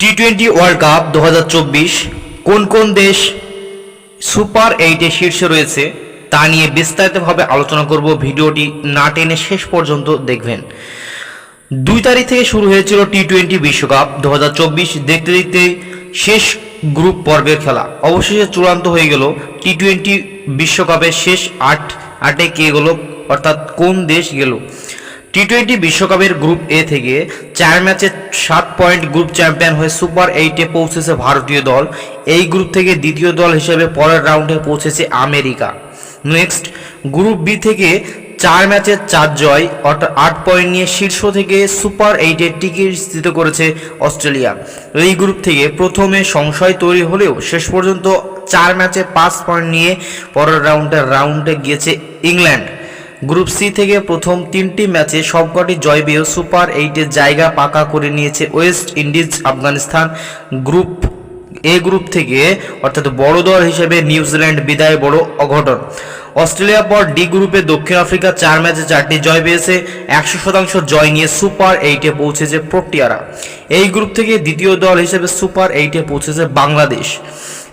টি-20 world cup 2024 কোন কোন দেশ সুপার 8-এ শীর্ষে রয়েছে তা নিয়ে বিস্তারিতভাবে আলোচনা করব। ভিডিওটি না টেনে শেষ পর্যন্ত দেখবেন। 2 তারিখ থেকে শুরু হয়েছিল টি-20 বিশ্বকাপ 2024। দেখতে দেখতে শেষ গ্রুপ পর্বের খেলা অবশেষে চূড়ান্ত হয়ে গেল। টি-20 বিশ্বকাপের শেষ আটে কে গেল, অর্থাৎ কোন দেশ গেল। টি-20 বিশ্বকাপের গ্রুপ এ থেকে 4 ম্যাচে 7 পয়েন্ট গ্রুপ চ্যাম্পিয়ন হয়ে সুপার 8-এ পৌঁছেছে ভারতীয় দল। এই গ্রুপ থেকে দ্বিতীয় দল হিসেবে পরের রাউন্ডে পৌঁছেছে আমেরিকা। নেক্সট গ্রুপ বি থেকে 4 ম্যাচে 4 জয়, অর্থাৎ 8 পয়েন্ট নিয়ে শীর্ষ থেকে সুপার 8-এর টিকিট স্থিত করেছে অস্ট্রেলিয়া। এই গ্রুপ থেকে প্রথমে সংশয় তৈরি হলেও শেষ পর্যন্ত 4 ম্যাচে 5 পয়েন্ট নিয়ে পরের রাউন্ডে গিয়েছে ইংল্যান্ড। গ্রুপ সি থেকে প্রথম 3টি ম্যাচে সবকটি জয় পেয়ে সুপার 8-এ জায়গা পাকা করে নিয়েছে ওয়েস্ট ইন্ডিজ, আফগানিস্তান। গ্রুপ থেকে অর্থাৎ বড় দল হিসেবে নিউজিল্যান্ড বিদায়, বড় অঘটন। অস্ট্রেলিয়ার পর ডি গ্রুপে দক্ষিণ আফ্রিকা 4 ম্যাচে 4টি জয় পেয়েছে। 100% জয় নিয়ে সুপার 8-এ পৌঁছেছে প্রোটিয়ারা। এই গ্রুপ থেকে দ্বিতীয় দল হিসেবে সুপার 8-এ পৌঁছেছে বাংলাদেশ।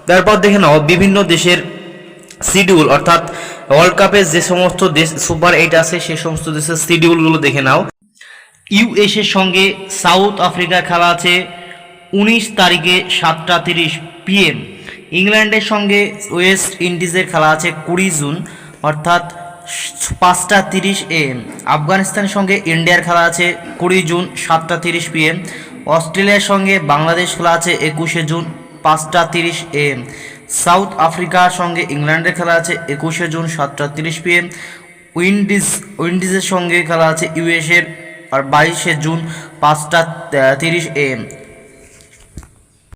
তারপর দেখে নাও বিভিন্ন দেশের শিডিউল, অর্থাৎ ওয়ার্ল্ড কাপে যে সমস্ত দেশ সুপার 8 আছে সেই সমস্ত দেশের শিডিউলগুলো দেখে নাও। ইউএস এর সঙ্গে সাউথ আফ্রিকার খেলা আছে 19 তারিখে 7:30 PM। ইংল্যান্ডের সঙ্গে ওয়েস্ট ইন্ডিজের খেলা আছে 20 জুন, অর্থাৎ 5:30 AM। আফগানিস্তানের সঙ্গে ইন্ডিয়ার খেলা আছে 20 জুন 7:30 PM। অস্ট্রেলিয়ার সঙ্গে বাংলাদেশ খেলা আছে 21 জুন 5:30 AM। সাউথ আফ্রিকার সঙ্গে ইংল্যান্ডের খেলা আছে 21 জুন 7:30 PM। উইন্ডিজের সঙ্গে খেলা আছে ইউএসের আর 22 জুন 5:30 AM।